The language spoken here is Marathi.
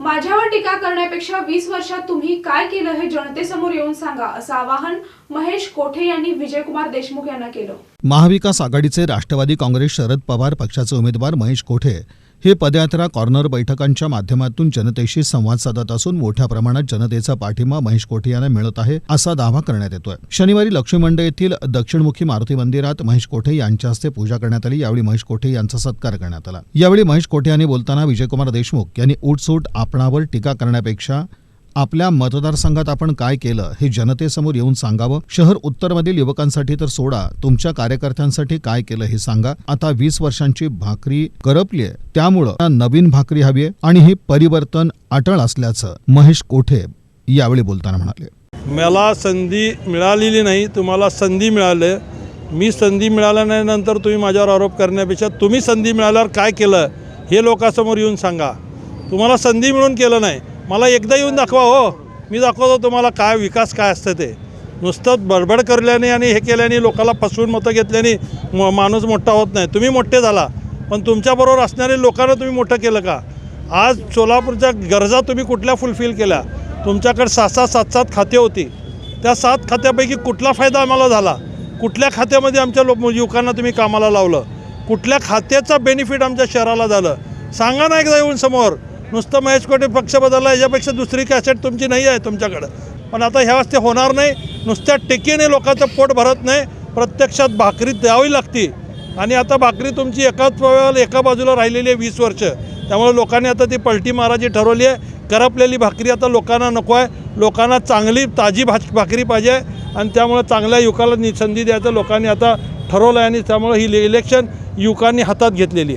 माझ्यावर टीका करण्यापेक्षा 20 वर्षात तुम्ही काय केलं हे जनतेसमोर येऊन सांगा, असं आवाहन महेश कोठे यांनी विजयकुमार देशमुख यांना केलं। महाविकास आघाडीचे राष्ट्रवादी काँग्रेस शरद पवार पक्षाचे उमेदवार महेश कोठे हे पदयात्रा कॉर्नर बैठकांच्या माध्यमातून जनतेशी संवाद साधत असून मोठ्या प्रमाणात जनतेचा पाठिंबा महेश कोठे यांना मिळत आहे असा दावा करण्यात येतोय। शनिवारी लक्ष्मी मंडई येथील दक्षिणमुखी मारुती मंदिरात महेश कोठे यांच्या हस्ते पूजा करण्यात आली। यावेळी महेश कोठे यांचा सत्कार करण्यात आला। यावेळी महेश कोठे यांनी बोलताना विजयकुमार देशमुख यांनी उठसूट आपणावर टीका करण्यापेक्षा आपल्या मतदारसंघात आपण काय केलं हे जनतेसमोर येऊन सांगावं। शहर उत्तरमधील युवकांसाठी तर सोडा, तुमच्या कार्यकर्त्यांसाठी काय केलं हे सांगा। आता 20 वर्षांची भाकरी करपलीये, त्यामुळं नवीन भाकरी हवी आहे आणि हे परिवर्तन अटळ असल्याचं महेश कोठे यावेळी बोलताना म्हणाले। मला संधी मिळालेली नाही, तुम्हाला संधी मिळाली। मी संधी मिळाल्यानंतर तुम्ही माझ्यावर आरोप करण्यापेक्षा तुम्ही संधी मिळाल्यावर काय केलं हे लोकांसमोर येऊन सांगा। तुम्हाला संधी मिळून केलं नाही, मला एकदा येऊन दाखवा हो, मी दाखवतो तुम्हाला काय विकास काय असतं ते। नुसतं बडबड करल्याने आणि हे केल्याने लोकांना फसवून मतं घेतल्याने माणूस मोठा होत नाही। तुम्ही मोठे झाला, पण तुमच्याबरोबर असणारे लोकांना तुम्ही मोठं केलं का? आज सोलापूरच्या गरजा तुम्ही कुठल्या फुलफिल केल्या? तुमच्याकडे 6-7 खाते होती, त्या 7 खात्यापैकी कुठला फायदा आम्हाला झाला? कुठल्या खात्यामध्ये आमच्या युवकांना तुम्ही कामाला लावलं? कुठल्या खात्याचा बेनिफिट आमच्या शहराला झालं? सांगा ना एकदा येऊन समोर। नुसतं महेश कोठे पक्ष बदलला याच्यापेक्षा दुसरी कॅसेट तुमची नाही आहे तुमच्याकडं, पण आता ह्या वाजते होणार नाही। नुसत्या टेकीने लोकांचं पोट भरत नाही, प्रत्यक्षात भाकरी द्यावी लागते। आणि आता भाकरी तुमची एका बाजूला राहिलेली आहे 20 वर्ष, त्यामुळे लोकांनी आता ती पलटी मारायची ठरवली आहे। करपलेली भाकरी आता लोकांना नको आहे, लोकांना चांगली ताजी भाकरी पाहिजे आणि त्यामुळे चांगल्या युवकाला संधी द्यायचं लोकांनी आता ठरवलं आहे आणि त्यामुळे ही इलेक्शन युवकांनी हातात घेतलेली आहे।